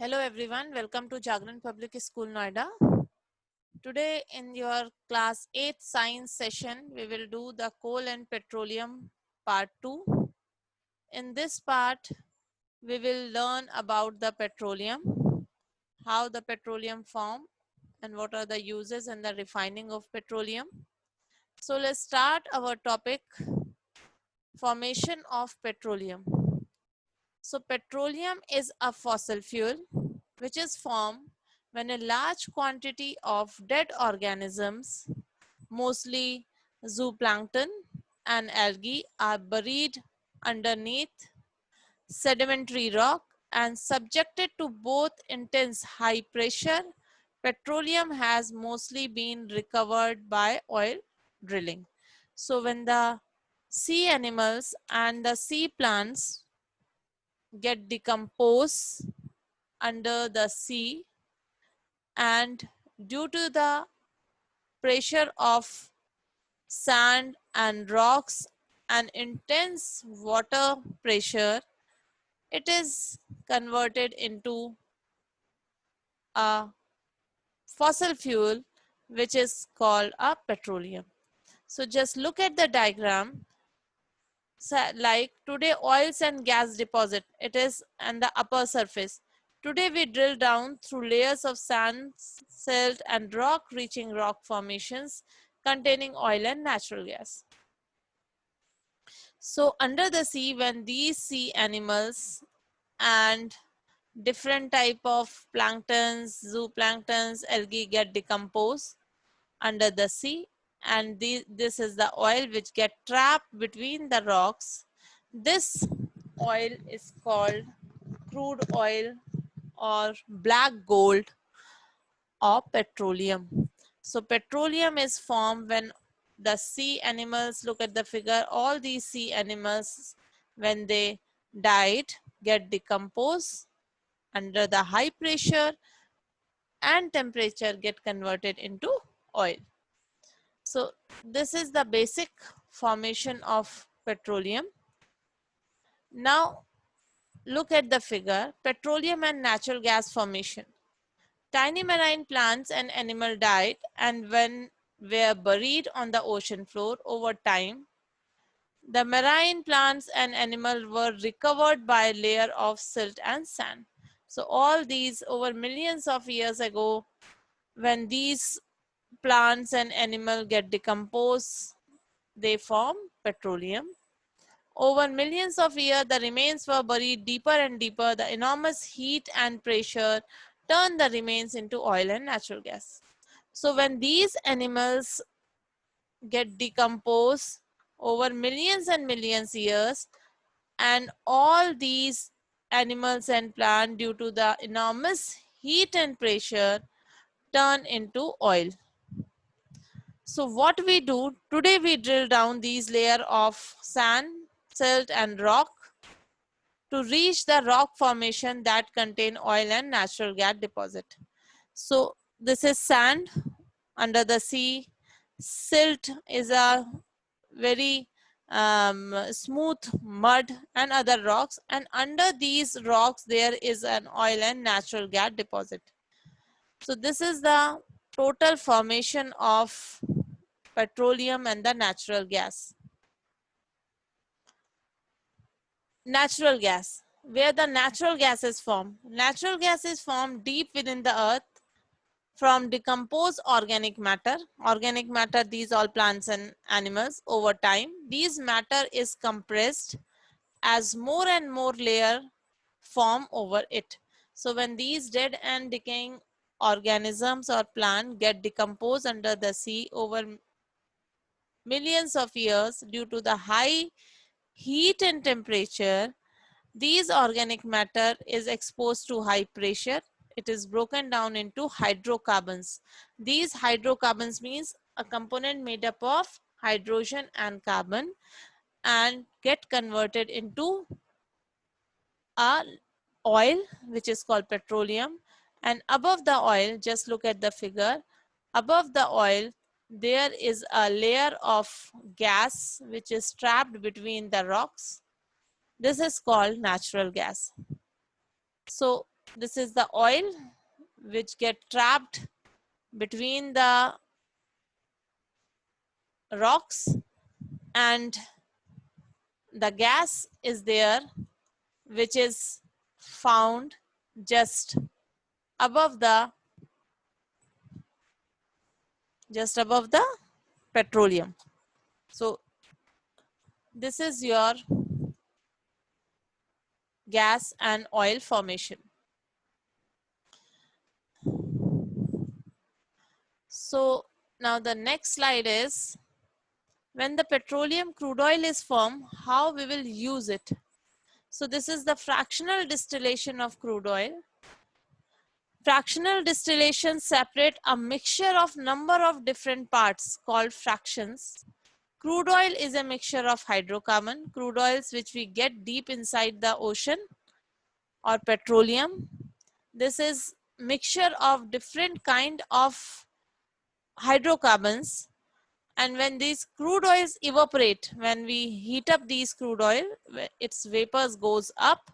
Hello everyone, welcome to Jagran Public School Noida. Today in your class 8 science session, we will do the coal and petroleum part 2. In this part, we will learn about the petroleum, how the petroleum form and what are the uses and the refining of petroleum. So let's start our topic, formation of petroleum. So petroleum is a fossil fuel which is formed when a large quantity of dead organisms, mostly zooplankton and algae, are buried underneath sedimentary rock and subjected to both intense high pressure. Petroleum has mostly been recovered by oil drilling. So when the sea animals and the sea plants get decomposed under the sea, and due to the pressure of sand and rocks and intense water pressure, it is converted into a fossil fuel which is called a petroleum. So just look at the diagram. So like today oils and gas deposit, it is on the upper surface. Today we drill down through layers of sand, silt and rock, reaching rock formations containing oil and natural gas. So under the sea, when these sea animals and different type of planktons, zooplanktons, algae get decomposed under the sea, and this is the oil which get trapped between the rocks. This oil is called crude oil or black gold or petroleum. So petroleum is formed when the sea animals, look at the figure, all these sea animals when they died get decomposed under the high pressure and temperature get converted into oil. So this is the basic formation of petroleum. Now look at the figure, petroleum and natural gas formation. Tiny marine plants and animal died and when were buried on the ocean floor over time. The marine plants and animal were recovered by a layer of silt and sand. So all these over millions of years ago, when these plants and animal get decomposed, they form petroleum. Over millions of years, the remains were buried deeper and deeper. The enormous heat and pressure turned the remains into oil and natural gas. So when these animals get decomposed over millions and millions years, and all these animals and plants due to the enormous heat and pressure turn into oil. So what we do today, we drill down these layer of sand, silt and rock to reach the rock formation that contain oil and natural gas deposit. So this is sand under the sea. Silt is a very smooth mud and other rocks, and under these rocks there is an oil and natural gas deposit. So this is the total formation of petroleum and the natural gas. Natural gas, where the natural gas is formed. Natural gas is formed deep within the earth from decomposed organic matter. Organic matter, these all plants and animals. Over time, these matter is compressed as more and more layer form over it. So when these dead and decaying organisms or plant get decomposed under the sea over millions of years due to the high heat and temperature, these organic matter is exposed to high pressure. It is broken down into hydrocarbons. These hydrocarbons means a component made up of hydrogen and carbon and get converted into a oil which is called petroleum. And above the oil, just look at the figure, above the oil there is a layer of gas which is trapped between the rocks. This is called natural gas. So This is the oil which get trapped between the rocks, and the gas is there which is found just above the petroleum. So this is your gas and oil formation. So now the next slide is, when the petroleum crude oil is formed, how we will use it. So this is the fractional distillation of crude oil. Fractional distillation separate a mixture of number of different parts called fractions. Crude oil is a mixture of hydrocarbon, crude oils which we get deep inside the ocean, or petroleum. This is mixture of different kind of hydrocarbons, and when these crude oils evaporate, when we heat up these crude oil, its vapors goes up,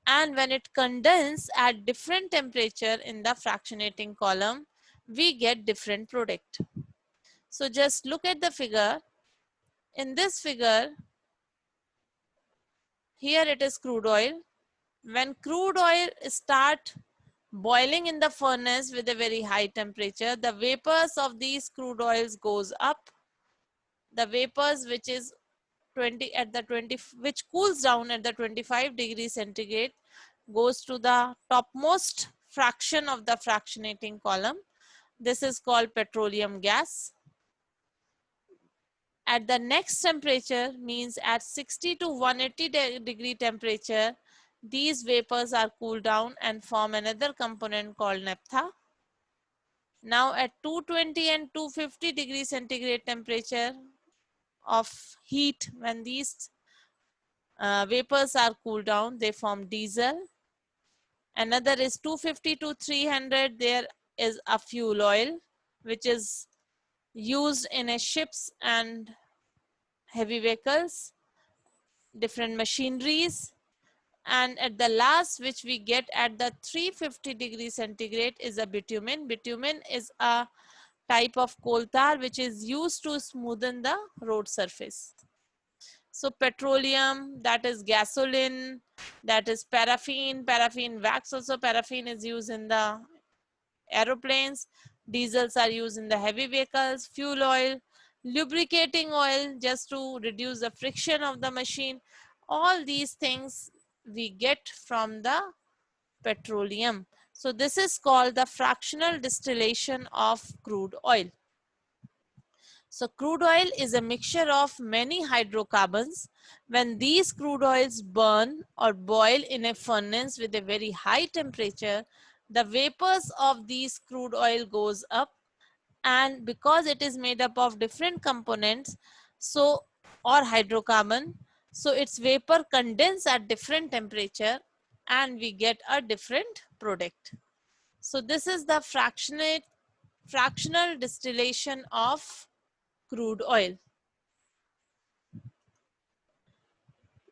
and when it condenses at different temperature in the fractionating column, we get different product. So just look at the figure. In this figure, here it is crude oil. When crude oil start boiling in the furnace with a very high temperature, the vapors of these crude oils goes up. The vapors which is 20 at the 20, which cools down at the 25 degrees centigrade, goes to the topmost fraction of the fractionating column. This is called petroleum gas. At the next temperature, means at 60 to 180 degree temperature, these vapors are cooled down and form another component called naphtha. Now at 220 and 250 degree centigrade temperature of heat, when these vapors are cooled down, they form diesel. Another is 250 to 300, there is a fuel oil which is used in a ships and heavy vehicles, different machineries. And at the last, which we get at the 350 degree centigrade, is a bitumen. Bitumen is a type of coal tar which is used to smoothen the road surface. So petroleum, that is gasoline, that is paraffin, paraffin wax also. Paraffin is used in the aeroplanes, diesels are used in the heavy vehicles, fuel oil, lubricating oil just to reduce the friction of the machine. All these things we get from the petroleum. So this is called the fractional distillation of crude oil. So crude oil is a mixture of many hydrocarbons. When these crude oils burn or boil in a furnace with a very high temperature, the vapors of these crude oil goes up, and because it is made up of different components, so or hydrocarbon, so its vapor condense at different temperature and we get a different product. So this is the fractional distillation of crude oil.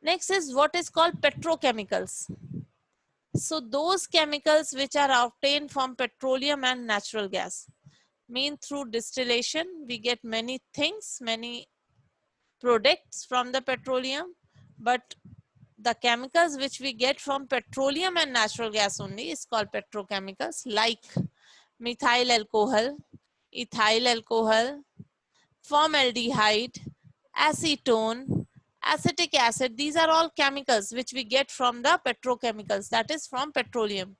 Next is what is called petrochemicals. So those chemicals which are obtained from petroleum and natural gas. Mean through distillation we get many things, many products from the petroleum, but the chemicals which we get from petroleum and natural gas only is called petrochemicals, like methyl alcohol, ethyl alcohol, formaldehyde, acetone, acetic acid. These are all chemicals which we get from the petrochemicals, that is from petroleum.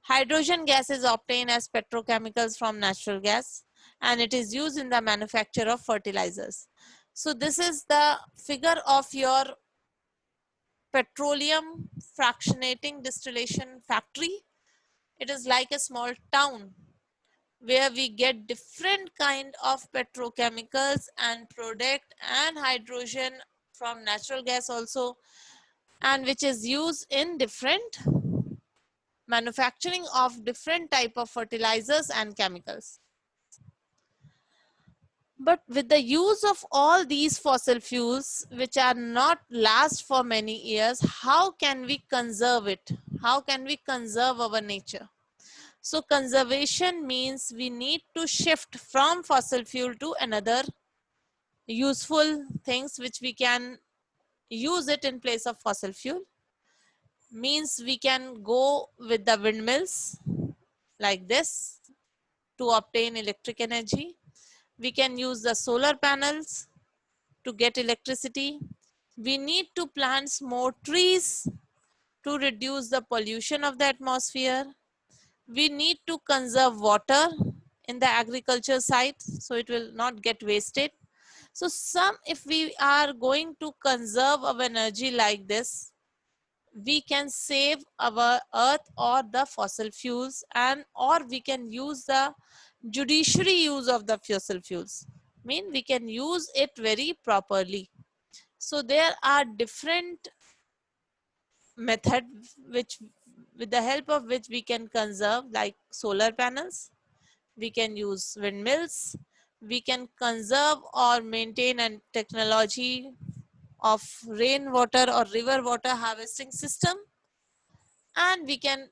Hydrogen gas is obtained as petrochemicals from natural gas, and it is used in the manufacture of fertilizers. So this is the figure of your petroleum fractionating distillation factory. It is like a small town where we get different kind of petrochemicals and product and hydrogen from natural gas also, and which is used in different manufacturing of different type of fertilizers and chemicals. But with the use of all these fossil fuels which are not last for many years, how can we conserve it? How can we conserve our nature? So conservation means we need to shift from fossil fuel to another useful things which we can use it in place of fossil fuel. Means we can go with the windmills like this to obtain electric energy. We can use the solar panels to get electricity. We need to plant more trees to reduce the pollution of the atmosphere. We need to conserve water in the agriculture site so it will not get wasted. So some, if we are going to conserve our energy like this, we can save our earth or the fossil fuels, and or we can use the judiciary use of the fossil fuels. Mean we can use it very properly. So there are different methods which, with the help of which we can conserve, like solar panels, we can use windmills, we can conserve or maintain a technology of rainwater or river water harvesting system, and we can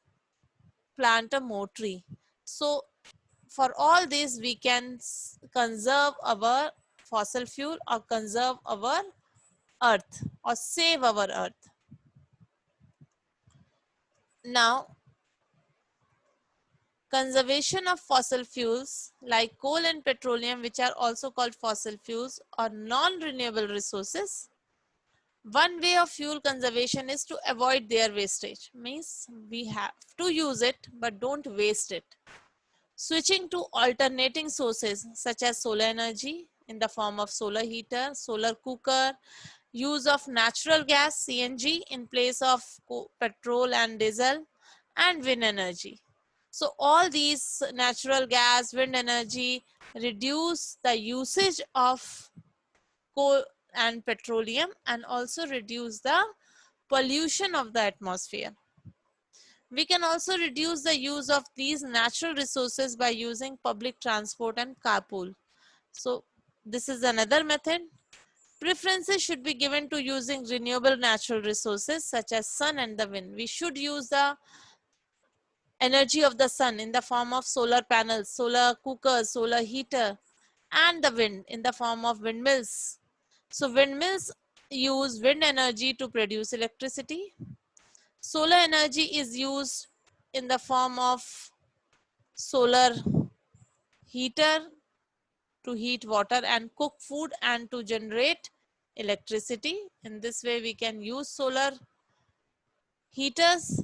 plant a more tree. So for all this we can conserve our fossil fuel or conserve our earth or save our earth. Now, conservation of fossil fuels like coal and petroleum, which are also called fossil fuels or non-renewable resources. One way of fuel conservation is to avoid their wastage. Means we have to use it but don't waste it. Switching to alternating sources such as solar energy in the form of solar heater, solar cooker, use of natural gas CNG in place of petrol and diesel, and wind energy. So all these natural gas, wind energy reduce the usage of coal and petroleum and also reduce the pollution of the atmosphere. We can also reduce the use of these natural resources by using public transport and carpool. So this is another method. Preferences should be given to using renewable natural resources such as sun and the wind. We should use the energy of the sun in the form of solar panels, solar cookers, solar heater, and the wind in the form of windmills. So windmills use wind energy to produce electricity. Solar energy is used in the form of solar heater to heat water and cook food and to generate electricity. In this way, we can use solar heaters.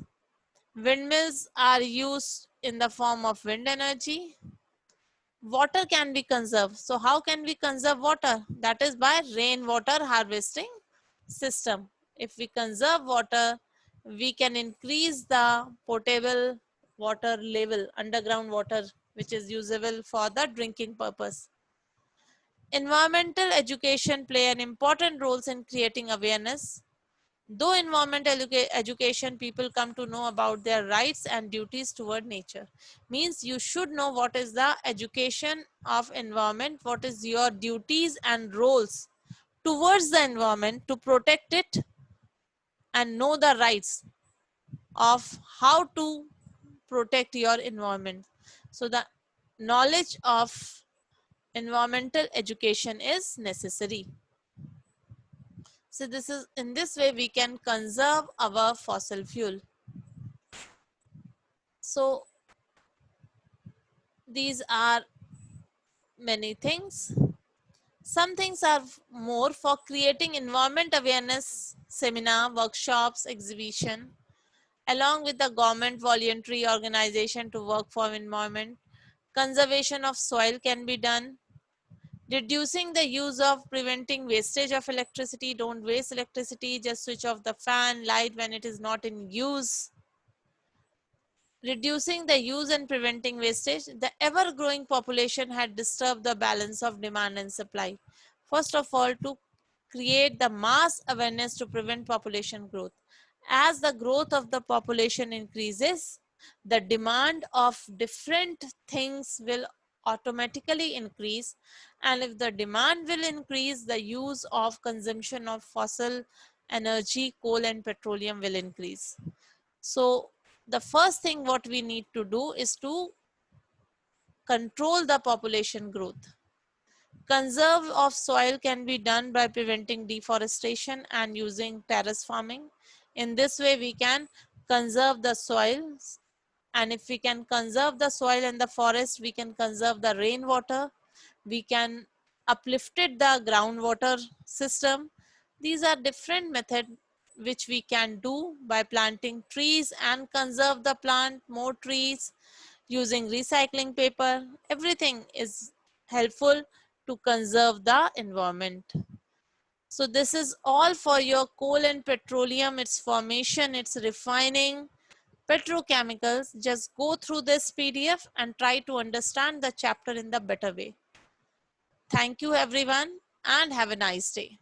Windmills are used in the form of wind energy. Water can be conserved. So how can we conserve water? That is by rainwater harvesting system. If we conserve water, we can increase the potable water level, underground water, which is usable for the drinking purpose. Environmental education play an important role in creating awareness. Though environmental education, people come to know about their rights and duties toward nature. Means you should know what is the education of environment, what is your duties and roles towards the environment to protect it, and know the rights of how to protect your environment. So the knowledge of environmental education is necessary. So this is, in this way we can conserve our fossil fuel. So these are many things. Some things are more for creating environment awareness seminar, workshops, exhibition, along with the government voluntary organization to work for environment. Conservation of soil can be done. Reducing the use of preventing wastage of electricity. Don't waste electricity, just switch off the fan, light when it is not in use. Reducing the use and preventing wastage. The ever-growing population had disturbed the balance of demand and supply. First of all, to create the mass awareness to prevent population growth. As the growth of the population increases, the demand of different things will automatically increase, and if the demand will increase, the use of consumption of fossil energy, coal and petroleum will increase. So the first thing what we need to do is to control the population growth. Conserve of soil can be done by preventing deforestation and using terrace farming. In this way, we can conserve the soils. And if we can conserve the soil and the forest, we can conserve the rainwater. We can uplifted the groundwater system. These are different methods which we can do by planting trees and conserve the plant, more trees, using recycling paper. Everything is helpful to conserve the environment. So this is all for your coal and petroleum, its formation, its refining, petrochemicals. Just go through this PDF and try to understand the chapter in the better way. Thank you everyone and have a nice day.